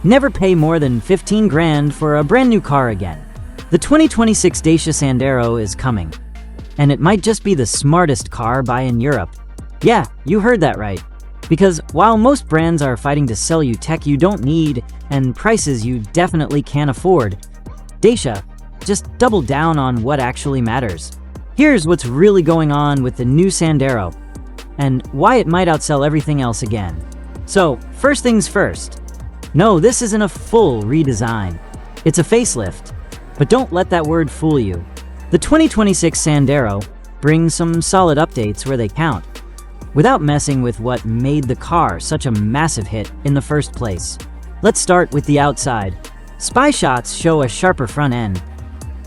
Never pay more than 15 grand for a brand new car again. The 2026 Dacia Sandero is coming, and it might just be the smartest car buy in Europe. Yeah, you heard that right. Because while most brands are fighting to sell you tech you don't need and prices you definitely can't afford, Dacia just doubled down on what actually matters. Here's what's really going on with the new Sandero, and why it might outsell everything else again. So, first things first. No, this isn't a full redesign. It's a facelift. But don't let that word fool you. The 2026 Sandero brings some solid updates where they count, without messing with what made the car such a massive hit in the first place. Let's start with the outside. Spy shots show a sharper front end,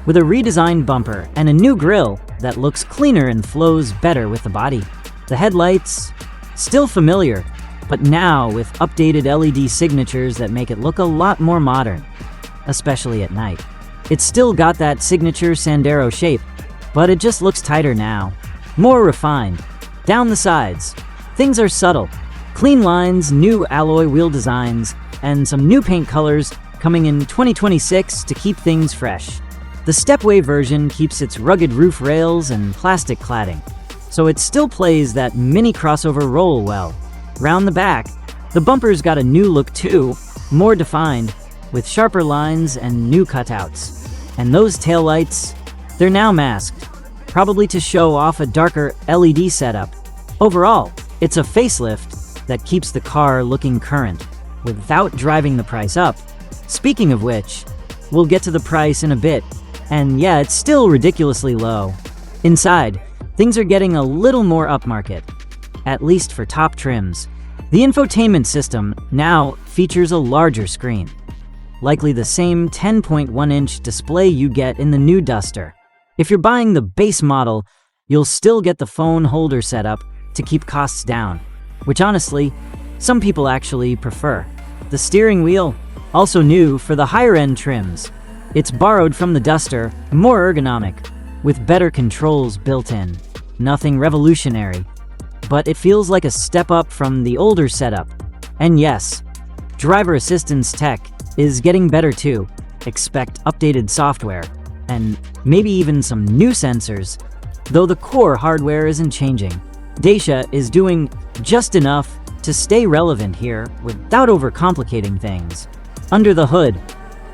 with a redesigned bumper and a new grille that looks cleaner and flows better with the body. The headlights, still familiar, but now with updated LED signatures that make it look a lot more modern, especially at night. It's still got that signature Sandero shape, but it just looks tighter now, more refined. Down the sides, things are subtle. Clean lines, new alloy wheel designs, and some new paint colors coming in 2026 to keep things fresh. The stepway version keeps its rugged roof rails and plastic cladding, so it still plays that mini crossover role well. Round the back, the bumper's got a new look too, more defined, with sharper lines and new cutouts. And those taillights, they're now masked, probably to show off a darker LED setup. Overall, it's a facelift that keeps the car looking current, without driving the price up. Speaking of which, we'll get to the price in a bit, and yeah, it's still ridiculously low. Inside, things are getting a little more upmarket, at least for top trims. The infotainment system now features a larger screen, likely the same 10.1-inch display you get in the new Duster. If you're buying the base model, you'll still get the phone holder setup to keep costs down, which honestly, some people actually prefer. The steering wheel, also new for the higher-end trims. It's borrowed from the Duster, more ergonomic, with better controls built in. Nothing revolutionary, but it feels like a step up from the older setup. And yes, driver assistance tech is getting better too. Expect updated software, and maybe even some new sensors, though the core hardware isn't changing. Dacia is doing just enough to stay relevant here without overcomplicating things. Under the hood,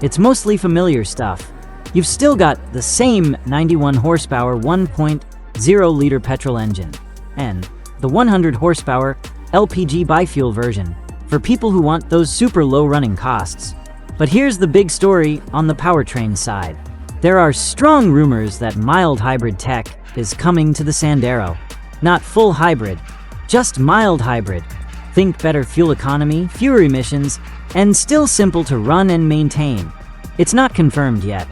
it's mostly familiar stuff. You've still got the same 91 horsepower 1.0-liter petrol engine, and the 100 horsepower LPG bifuel version for people who want those super low running costs. But here's the big story on the powertrain side. There are strong rumors that mild hybrid tech is coming to the Sandero. Not full hybrid, just mild hybrid. Think better fuel economy, fewer emissions, and still simple to run and maintain. It's not confirmed yet,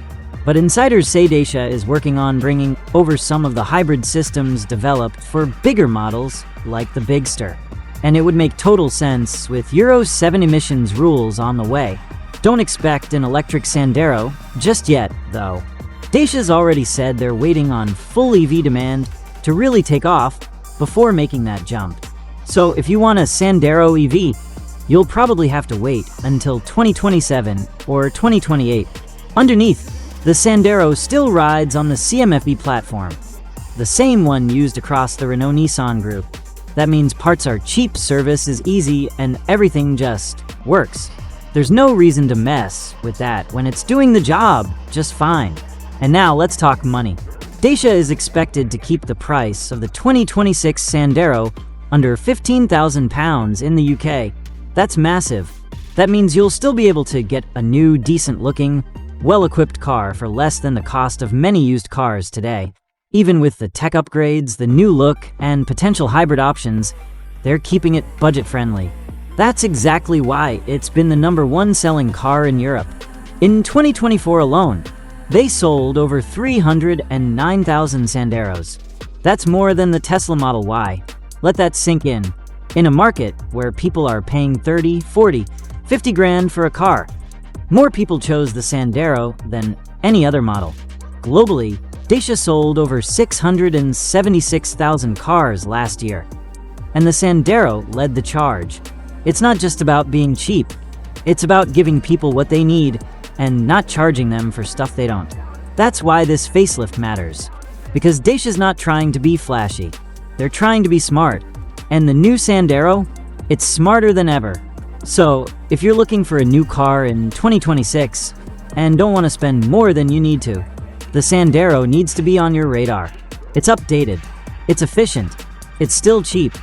but insiders say Dacia is working on bringing over some of the hybrid systems developed for bigger models like the Bigster. And it would make total sense with Euro 7 emissions rules on the way. Don't expect an electric Sandero just yet, though. Dacia's already said they're waiting on full EV demand to really take off before making that jump. So if you want a Sandero EV, you'll probably have to wait until 2027 or 2028. Underneath, the Sandero still rides on the CMF-B platform, the same one used across the Renault-Nissan group. That means parts are cheap, service is easy, and everything just works. There's no reason to mess with that when it's doing the job just fine. And now let's talk money. Dacia is expected to keep the price of the 2026 Sandero under £15,000 in the UK. That's massive. That means you'll still be able to get a new, decent-looking, well-equipped car for less than the cost of many used cars today. Even with the tech upgrades, the new look, and potential hybrid options, they're keeping it budget-friendly. That's exactly why it's been the #1 selling car in Europe. In 2024 alone, they sold over 309,000 Sanderos. That's more than the Tesla Model Y. Let that sink in. In a market where people are paying 30, 40, 50 grand for a car, more people chose the Sandero than any other model. Globally, Dacia sold over 676,000 cars last year, and the Sandero led the charge. It's not just about being cheap, It's about giving people what they need and not charging them for stuff they don't. That's why this facelift matters. Because Dacia's not trying to be flashy. They're trying to be smart. And the new Sandero, it's smarter than ever. So, if you're looking for a new car in 2026 and don't want to spend more than you need to, the Sandero needs to be on your radar. It's updated. It's efficient. It's still cheap.